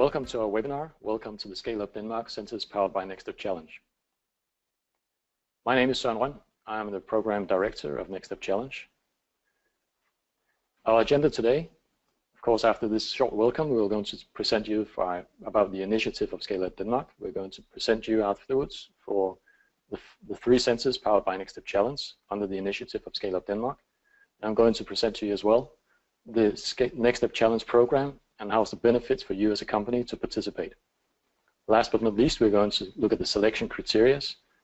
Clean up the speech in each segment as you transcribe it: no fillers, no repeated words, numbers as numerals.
Welcome to our webinar. Welcome to the Scale Up Denmark Centers powered by Next Step Challenge. My name is Søren Røn. I am the Program Director of Next Step Challenge. Our agenda today, of course, after this short welcome, we're going to present you about the initiative of Scale Up Denmark. We're going to present you afterwards for the 3 centers powered by Next Step Challenge under the initiative of Scale Up Denmark. I'm going to present to you as well the Next Step Challenge program and how's the benefits for you as a company to participate. Last but not least, we're going to look at the selection criteria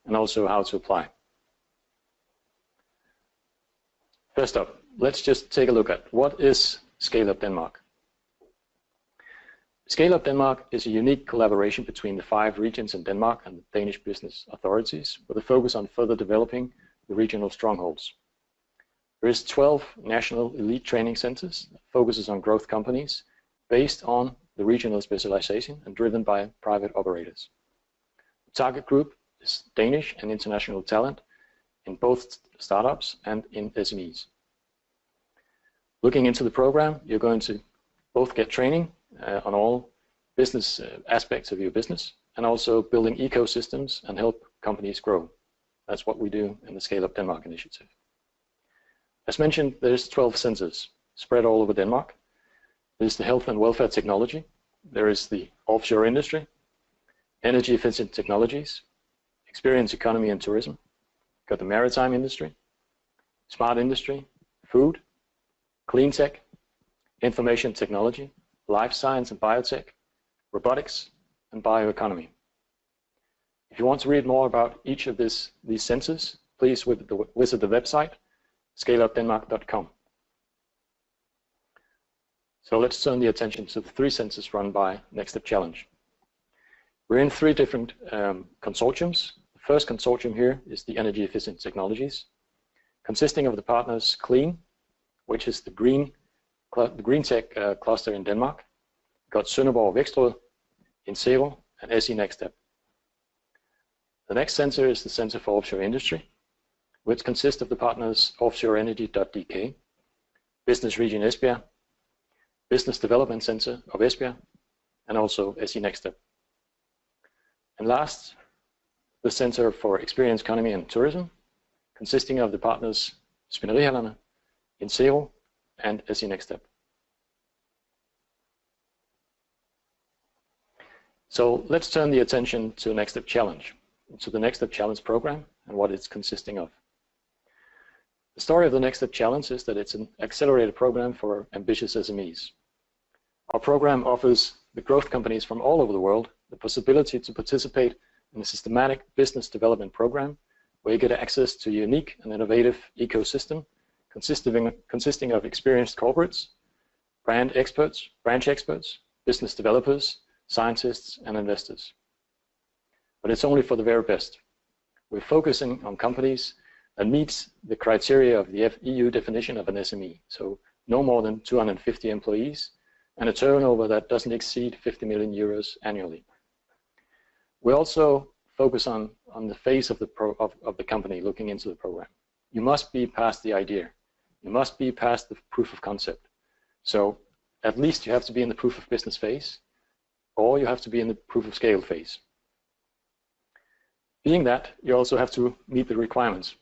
and also how to apply. First up, let's just take a look at what is Scale Up Denmark. Scale Up Denmark is a unique collaboration between the 5 regions in Denmark and the Danish business authorities with a focus on further developing the regional strongholds. There is 12 national elite training centers that focuses on growth companies based on the regional specialization and driven by private operators. The target group is Danish and international talent in both startups and in SMEs. Looking into the program, you're going to both get training on all business aspects of your business and also building ecosystems and help companies grow. That's what we do in the Scale Up Denmark initiative. As mentioned, there's 12 centers spread all over Denmark. There's the health and welfare technology. There is the offshore industry, energy efficient technologies, experience economy and tourism. Got the maritime industry, smart industry, food, clean tech, information technology, life science and biotech, robotics, and bioeconomy. If you want to read more about each of these centers, please visit the website scaleupdenmark.com. So let's turn the attention to the 3 centers run by Next Step Challenge. We're in 3 different consortiums. The first consortium here is the energy efficient technologies, consisting of the partners Clean, which is the green tech cluster in Denmark. We've got Sønderborg Vækstrød, Insero, and SE Next Step. The next center is the Center for Offshore Industry, which consists of the partners offshoreenergy.dk, Business Region Esbjerg, Business Development Center of Esbjerg, and also SE Next Step. And last, the Center for Experience Economy and Tourism, consisting of the partners Spinderihallerne, Insero, and SE Next Step. So let's turn the attention to Next Step Challenge, to the Next Step Challenge program and what it's consisting of. The story of the Next Step Challenge is that it's an accelerator program for ambitious SMEs. Our program offers the growth companies from all over the world the possibility to participate in a systematic business development program where you get access to a unique and innovative ecosystem consisting of experienced corporates, brand experts, branch experts, business developers, scientists, and investors. But it's only for the very best. We're focusing on companies that meets the criteria of the EU definition of an SME, so no more than 250 employees and a turnover that doesn't exceed 50 million euros annually. We also focus on the phase of the company looking into the program. You must be past the idea. You must be past the proof of concept. So at least you have to be in the proof of business phase, or you have to be in the proof of scale phase. Being that, you also have to meet the requirements.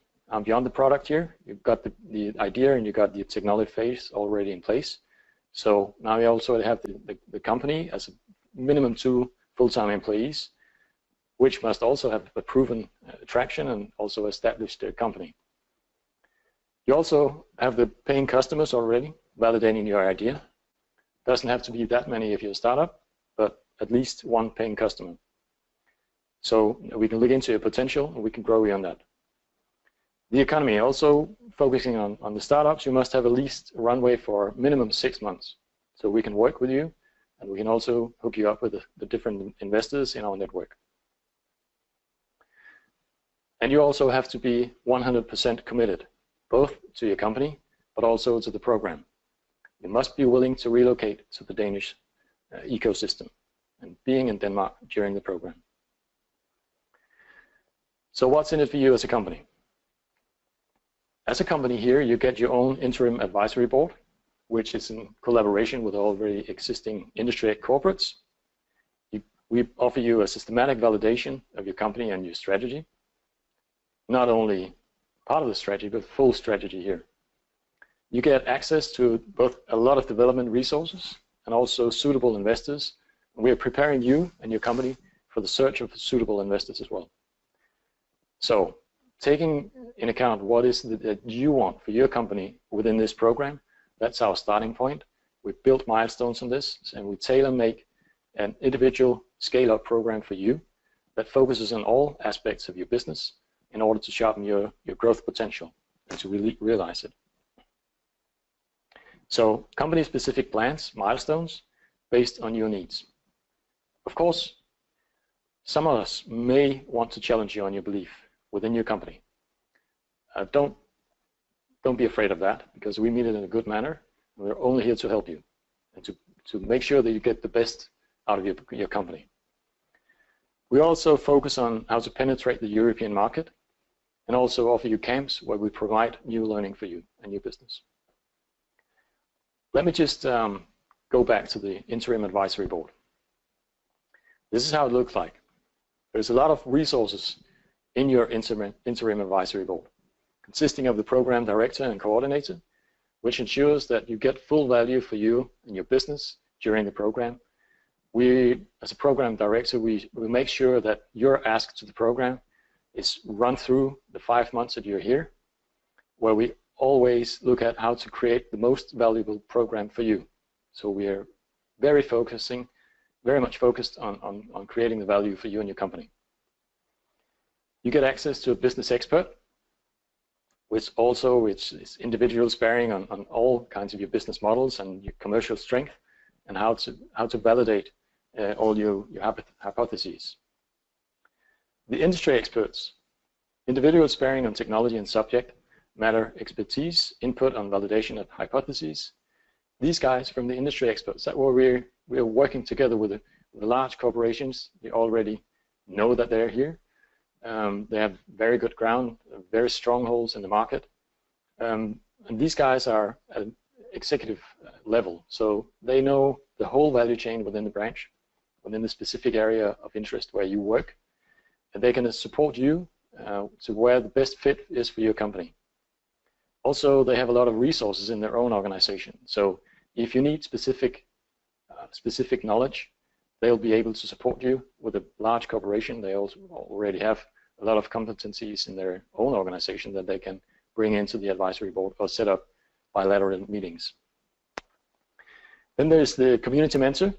Beyond the product here, you've got the idea and you've got the technology phase already in place. So now you also have the company as a minimum 2 full-time employees, which must also have a proven traction and also established a company. You also have the paying customers already validating your idea. Doesn't have to be that many if you're a startup, but at least 1 paying customer. So we can look into your potential and we can grow beyond that. The economy, also focusing on the startups, you must have at least a runway for minimum 6 months. So we can work with you and we can also hook you up with the different investors in our network. And you also have to be 100% committed, both to your company, but also to the program. You must be willing to relocate to the Danish ecosystem and being in Denmark during the program. So what's in it for you as a company? As a company here, you get your own interim advisory board, which is in collaboration with already existing industry corporates. We offer you a systematic validation of your company and your strategy. Not only part of the strategy, but full strategy here. You get access to both a lot of development resources and also suitable investors. We are preparing you and your company for the search of suitable investors as well. So, taking in account what is that you want for your company within this program, that's our starting point. We've built milestones on this, and we tailor-make an individual scale-up program for you that focuses on all aspects of your business in order to sharpen your growth potential and to really realize it. So, company-specific plans, milestones, based on your needs. Of course, some of us may want to challenge you on your belief within your company. Don't be afraid of that, because we mean it in a good manner. We're only here to help you and to make sure that you get the best out of your company. We also focus on how to penetrate the European market and also offer you camps where we provide new learning for you and your business. Let me just go back to the Interim Advisory Board. This is how it looks like. There's a lot of resources in your Interim Advisory Board, consisting of the program director and coordinator, which ensures that you get full value for you and your business during the program. We, as a program director, we make sure that your ask to the program is run through the 5 months that you're here, where we always look at how to create the most valuable program for you. So we are very much focused on creating the value for you and your company. You get access to a business expert, which is individual sparring on all kinds of your business models and your commercial strength, and how to validate all your hypotheses. The industry experts, individual sparring on technology and subject matter expertise, input on validation of hypotheses. These guys from the industry experts, that where we're working together with the large corporations. They already know that they're here. They have very good ground, very strongholds in the market. And these guys are at executive level, so they know the whole value chain within the branch, within the specific area of interest where you work, and they can support you to where the best fit is for your company. Also, they have a lot of resources in their own organization, so if you need specific knowledge, they'll be able to support you. With a large corporation, they also already have a lot of competencies in their own organization that they can bring into the advisory board or set up bilateral meetings. Then there's the community mentor,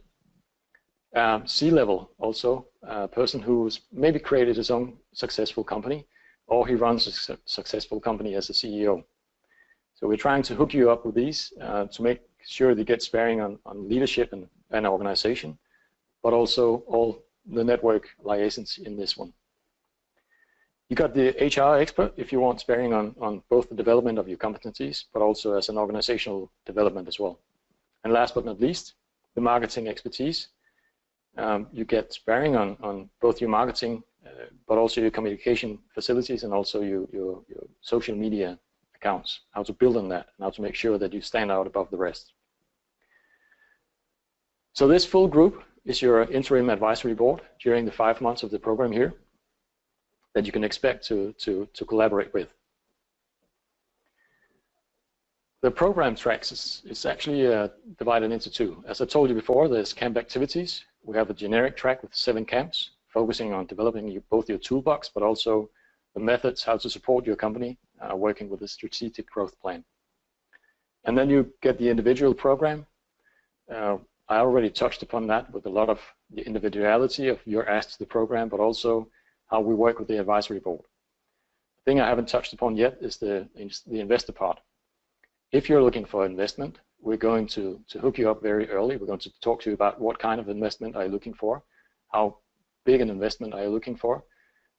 C-level also, a person who's maybe created his own successful company, or he runs a successful company as a CEO. So we're trying to hook you up with these to make sure they get sparring on leadership and organization, but also all the network liaisons in this one. You got the HR expert if you want sparring on both the development of your competencies, but also as an organizational development as well. And last but not least, the marketing expertise. You get sparring on both your marketing, but also your communication facilities and also your social media accounts, how to build on that, and how to make sure that you stand out above the rest. So this full group is your interim advisory board during the 5 months of the program here that you can expect to collaborate with. The program tracks is actually divided into two. As I told you before, there's camp activities. We have a generic track with 7 camps, focusing on developing both your toolbox, but also the methods how to support your company working with a strategic growth plan. And then you get the individual program. I already touched upon that with a lot of the individuality of your ask to the program, but also how we work with the advisory board. The thing I haven't touched upon yet is the investor part. If you're looking for investment, we're going to hook you up very early. We're going to talk to you about what kind of investment are you looking for, how big an investment are you looking for,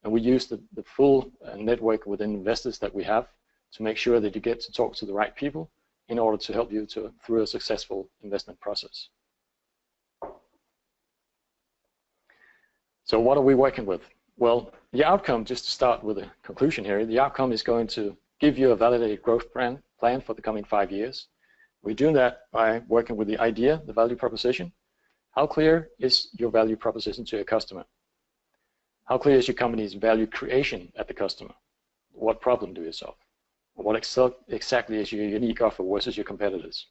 and we use the full network within investors that we have to make sure that you get to talk to the right people in order to help you through a successful investment process. So what are we working with? Well, the outcome, just to start with a conclusion here, the outcome is going to give you a validated growth plan for the coming 5 years. We're doing that by working with the idea, the value proposition, How clear is your value proposition to your customer? How clear is your company's value creation at the customer? What problem do you solve? What exactly is your unique offer versus your competitors?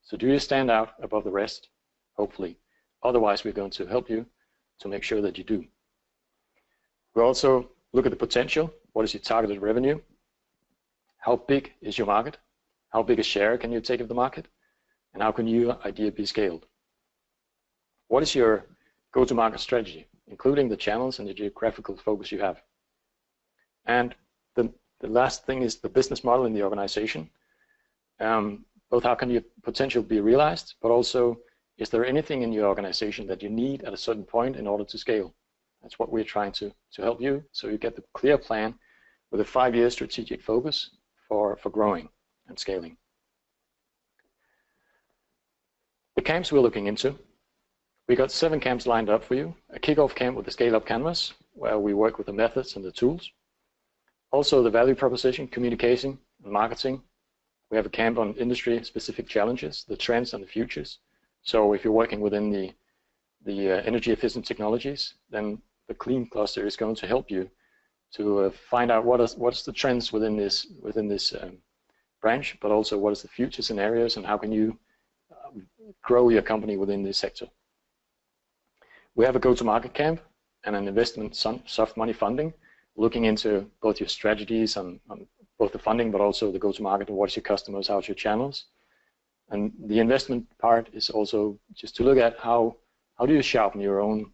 So do you stand out above the rest? Hopefully. Otherwise, we're going to help you to make sure that you do. We also look at the potential. What is your targeted revenue? How big is your market? How big a share can you take of the market? And how can your idea be scaled? What is your go-to-market strategy, including the channels and the geographical focus you have? And the last thing is the business model in the organization. Both how can your potential be realized, but also is there anything in your organization that you need at a certain point in order to scale? That's what we're trying to help you, so you get the clear plan with a 5-year strategic focus for growing and scaling. The camps we're looking into, we got 7 camps lined up for you. A kickoff camp with the scale-up canvas, where we work with the methods and the tools. Also the value proposition, communication, and marketing. We have a camp on industry-specific challenges, the trends and the futures. So if you're working within the energy-efficient technologies, then the Clean cluster is going to help you to find out what's the trends within this branch, but also what is the future scenarios and how can you grow your company within this sector. We have a go-to-market camp and an investment soft money funding, looking into both your strategies on both the funding, but also the go-to-market, what's your customers, how's your channels. And the investment part is also just to look at how do you sharpen your own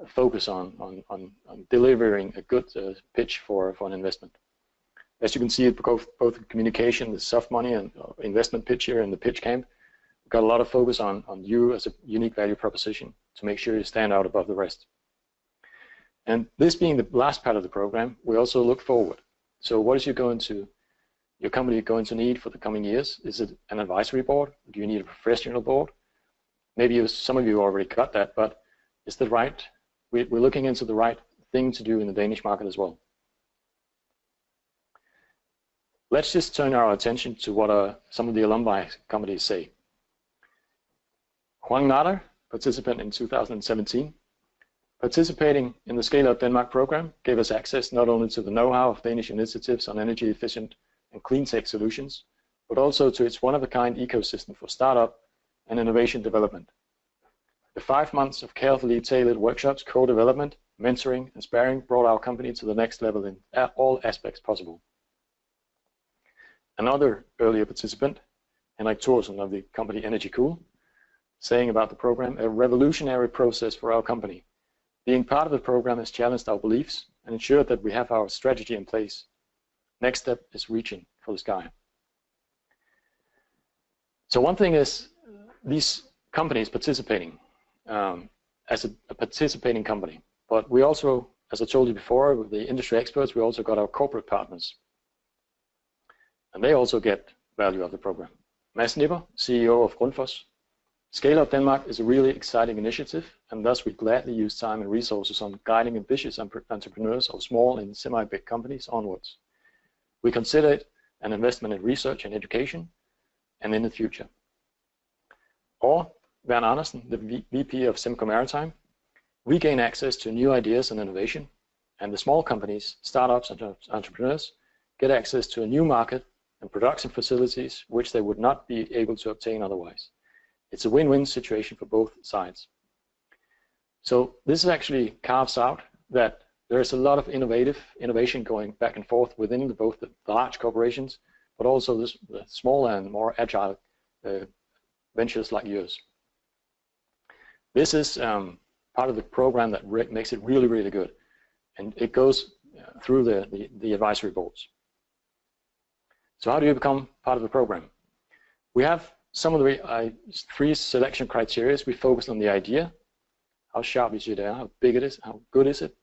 focus on delivering a good pitch for an investment. As you can see, both communication, the soft money and investment pitch here in the pitch camp, we've got a lot of focus on you as a unique value proposition to make sure you stand out above the rest. And this being the last part of the program, we also look forward. So what is your company going to need for the coming years? Is it an advisory board? Do you need a professional board? Maybe some of you already got that, but is the right, we're looking into the right thing to do in the Danish market as well. Let's just turn our attention to what some of the alumni companies say. Juan Nader, participant in 2017, participating in the Scale Up Denmark program gave us access not only to the know-how of Danish initiatives on energy efficient and clean tech solutions, but also to its one-of-a-kind ecosystem for startup and innovation development. The 5 months of carefully tailored workshops, co-development, mentoring, and sparring brought our company to the next level in all aspects possible. Another earlier participant, Henrik Thorsen of the company Energy Cool, saying about the program, a revolutionary process for our company. Being part of the program has challenged our beliefs and ensured that we have our strategy in place. Next step is reaching for the sky. So one thing is these companies participating as a participating company, but we also, as I told you before, with the industry experts, we also got our corporate partners, and they also get value of the program. Mads Nipper, CEO of Grundfos. Scale Up Denmark is a really exciting initiative, and thus we gladly use time and resources on guiding ambitious entrepreneurs of small and semi-big companies onwards. We consider it an investment in research and education and in the future. Or Vern Andersen, the VP of Semco Maritime, we gain access to new ideas and innovation, and the small companies, startups and entrepreneurs get access to a new market and production facilities which they would not be able to obtain otherwise. It's a win-win situation for both sides. So this actually carves out that there is a lot of innovation going back and forth within both the large corporations, but also the smaller and more agile ventures like yours. This is part of the program that makes it really, really good, and it goes through the advisory boards. So how do you become part of the program? We have some of the 3 selection criteria. We focus on the idea. How sharp is your idea? How big it is? How good is it?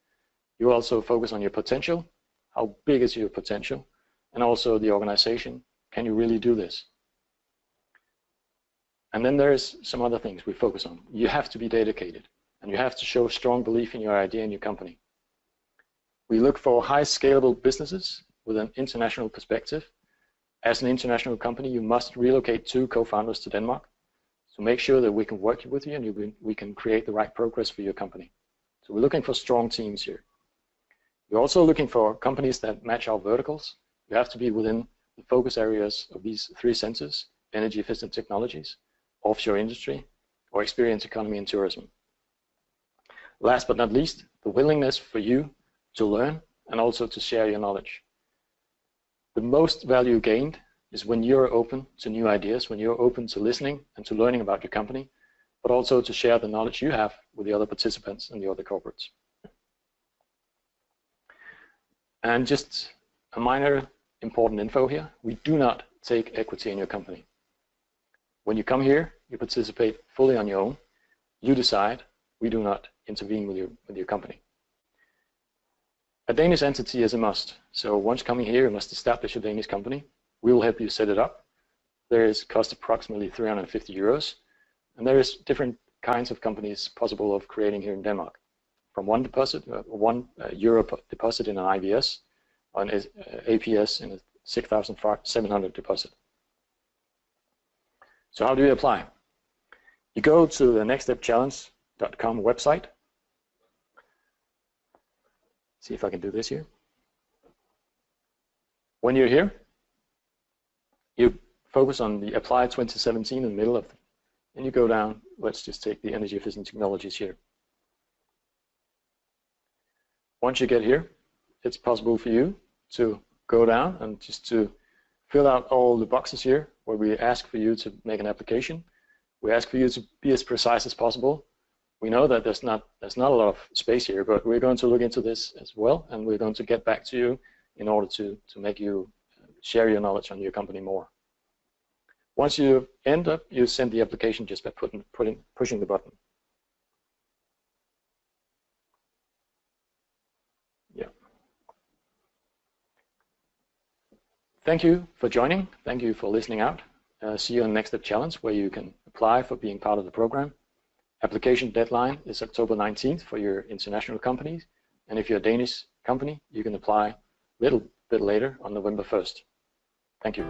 You also focus on your potential. How big is your potential? And also the organization. Can you really do this? And then there's some other things we focus on. You have to be dedicated, and you have to show strong belief in your idea and your company. We look for high scalable businesses with an international perspective. As an international company, you must relocate 2 co-founders to Denmark. to make sure that we can work with you and we can create the right progress for your company. So we're looking for strong teams here. We're also looking for companies that match our verticals. You have to be within the focus areas of these three senses: energy efficient technologies, offshore industry, or experience economy and tourism. Last but not least, the willingness for you to learn and also to share your knowledge. The most value gained is when you're open to new ideas, when you're open to listening and to learning about your company, but also to share the knowledge you have with the other participants and the other corporates. And just a minor important info here: we do not take equity in your company. When you come here, you participate fully on your own. You decide. We do not intervene with your company. A Danish entity is a must. So once coming here, you must establish a Danish company. We will help you set it up. There is cost approximately 350 euros. And there is different kinds of companies possible of creating here in Denmark. From one deposit, euro deposit in an IVS, or an APS in a 6,700 deposit. So how do you apply? You go to the nextstepchallenge.com website. See if I can do this here. When you're here, you focus on the Apply 2017 in the middle of it, and you go down. Let's just take the energy efficient technologies here. Once you get here, it's possible for you to go down and just to fill out all the boxes here where we ask for you to make an application. We ask for you to be as precise as possible. We know that there's not a lot of space here, but we're going to look into this as well, and we're going to get back to you in order to make you share your knowledge on your company more. Once you end up, you send the application just by pushing the button. Yeah. Thank you for joining. Thank you for listening out. See you on Next Step Challenge, where you can apply for being part of the program. Application deadline is October 19th for your international companies. And if you're a Danish company, you can apply a little bit later on November 1st. Thank you.